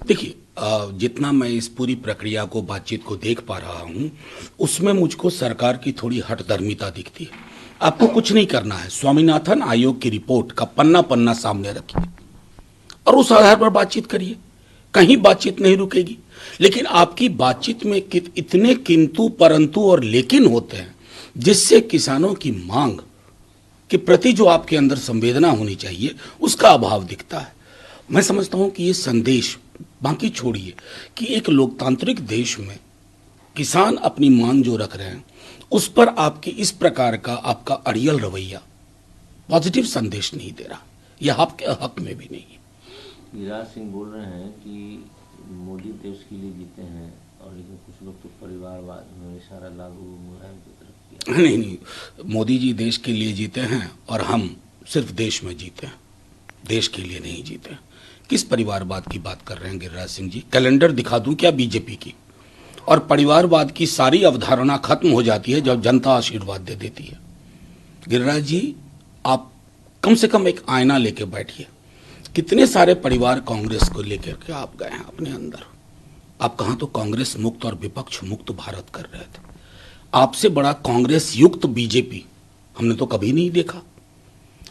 देखिए, जितना मैं इस पूरी प्रक्रिया को, बातचीत को देख पा रहा हूं, उसमें मुझको सरकार की थोड़ी हठधर्मिता दिखती है। आपको कुछ नहीं करना है, स्वामीनाथन आयोग की रिपोर्ट का पन्ना पन्ना सामने रखिए और उस आधार पर बातचीत करिए। कहीं बातचीत नहीं रुकेगी। लेकिन आपकी बातचीत में इतने किंतु परंतु और लेकिन होते हैं जिससे किसानों की मांग के प्रति जो आपके अंदर संवेदना होनी चाहिए उसका अभाव दिखता है। मैं समझता हूं कि ये संदेश, बाकी छोड़िए, कि एक लोकतांत्रिक देश में किसान अपनी मांग जो रख रहे हैं उस पर आपकी इस प्रकार का आपका अड़ियल रवैया पॉजिटिव संदेश नहीं दे रहा। यह आपके हक में भी नहीं है। गिरिराज सिंह बोल रहे हैं कि मोदी देश के लिए जीते हैं, और लेकिन कुछ लोग तो परिवारवाद में इशारा लागू मुलायम की तरफ किया। नहीं, मोदी जी देश के लिए जीते हैं और हम सिर्फ देश में जीते हैं, देश के लिए नहीं जीते। किस परिवारवाद की बात कर रहे हैं गिरिराज सिंह जी? कैलेंडर दिखा दूं क्या बीजेपी की? और परिवारवाद की सारी अवधारणा खत्म हो जाती है जब जनता आशीर्वाद दे देती है। गिरिराज जी, आप कम से कम एक आईना लेके बैठिए। कितने सारे परिवार कांग्रेस को लेकर के आप गए हैं अपने अंदर। आप कहां तो कांग्रेस मुक्त और विपक्ष मुक्त भारत कर रहे थे। आपसे बड़ा कांग्रेस युक्त बीजेपी हमने तो कभी नहीं देखा।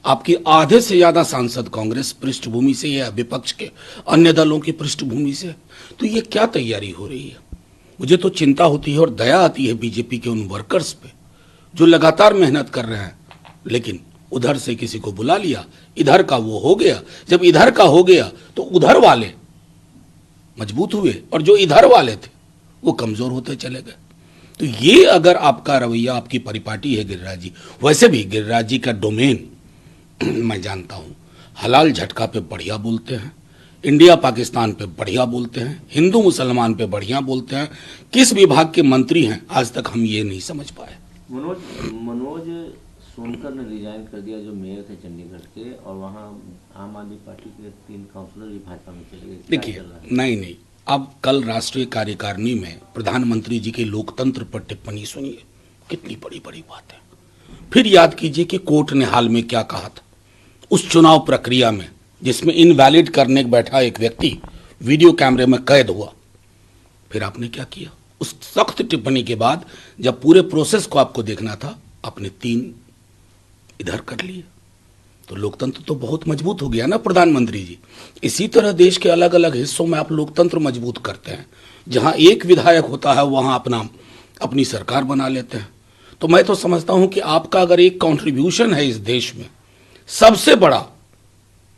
आपके आधे से ज्यादा सांसद कांग्रेस पृष्ठभूमि से या विपक्ष के अन्य दलों की पृष्ठभूमि से। तो ये क्या तैयारी हो रही है? मुझे तो चिंता होती है और दया आती है बीजेपी के उन वर्कर्स पे जो लगातार मेहनत कर रहे हैं, लेकिन उधर से किसी को बुला लिया, इधर का वो हो गया। जब इधर का हो गया तो उधर वाले मजबूत हुए और जो इधर वाले थे वो कमजोर होते चले गए। तो ये अगर आपका रवैया, आपकी परिपाटी है गिरिराज जी। वैसे भी गिरिराज जी का डोमेन मैं जानता हूं। हलाल झटका पे बढ़िया बोलते हैं, इंडिया पाकिस्तान पे बढ़िया बोलते हैं, हिंदू मुसलमान पे बढ़िया बोलते हैं। किस विभाग के मंत्री हैं आज तक हम ये नहीं समझ पाए। मनोज सोनकर ने रिजाइन कर दिया, जो मेयर थे चंडीगढ़ के, और वहाँ आम आदमी पार्टी के 3 काउंसलर भी भाजपा में चले गए। देखिए, नहीं, अब कल राष्ट्रीय कार्यकारिणी में प्रधानमंत्री जी के लोकतंत्र पर टिप्पणी सुनिए, कितनी बड़ी बड़ी बात है। फिर याद कीजिए कि कोर्ट ने हाल में क्या कहा था उस चुनाव प्रक्रिया में जिसमें इनवैलिड करने बैठा एक व्यक्ति वीडियो कैमरे में कैद हुआ। फिर आपने क्या किया? उस सख्त टिप्पणी के बाद जब पूरे प्रोसेस को आपको देखना था, आपने 3 इधर कर लिए। तो लोकतंत्र तो बहुत मजबूत हो गया ना प्रधानमंत्री जी। इसी तरह देश के अलग अलग हिस्सों में आप लोकतंत्र मजबूत करते हैं। जहां एक विधायक होता है वहां अपनी सरकार बना लेते हैं। तो मैं तो समझता हूं कि आपका अगर एक कंट्रीब्यूशन है इस देश में सबसे बड़ा,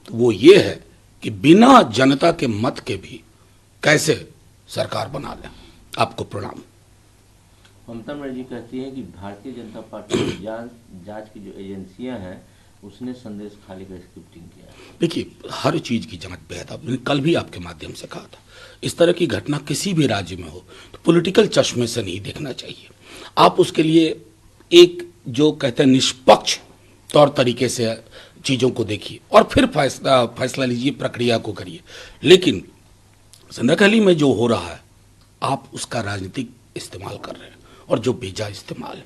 तो वो ये है कि बिना जनता के मत के भी कैसे सरकार बना लें। आपको प्रणाम। ममता बनर्जी कहती हैं कि भारतीय जनता पार्टी की जांच की जो एजेंसियां हैं उसने संदेश खाली का स्क्रिप्टिंग किया है। देखिए, हर चीज की जांच बेहद, मैंने कल भी आपके माध्यम से कहा था, इस तरह की घटना किसी भी राज्य में हो तो पॉलिटिकल चश्मे से नहीं देखना चाहिए। आप उसके लिए एक जो कहते हैं निष्पक्ष तौर तरीके से चीजों को देखिए और फिर फैसला लीजिए, प्रक्रिया को करिए। लेकिन संदकली में जो हो रहा है आप उसका राजनीतिक इस्तेमाल कर रहे हैं और जो बेजा इस्तेमाल है,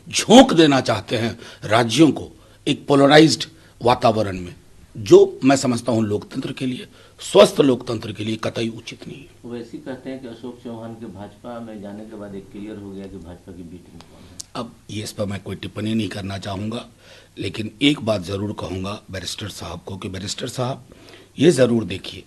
झोंक देना चाहते हैं राज्यों को एक पोलराइज्ड वातावरण में, जो मैं समझता हूं लोकतंत्र के लिए, स्वस्थ लोकतंत्र के लिए कतई उचित नहीं है। वैसे कहते हैं कि अशोक चौहान के भाजपा में जाने के बाद एक क्लियर हो गया कि भाजपा की बी टीम कौन है। अब ये इस पर मैं कोई टिप्पणी नहीं करना चाहूंगा, लेकिन एक बात जरूर कहूंगा बैरिस्टर साहब को कि बैरिस्टर साहब ये जरूर देखिए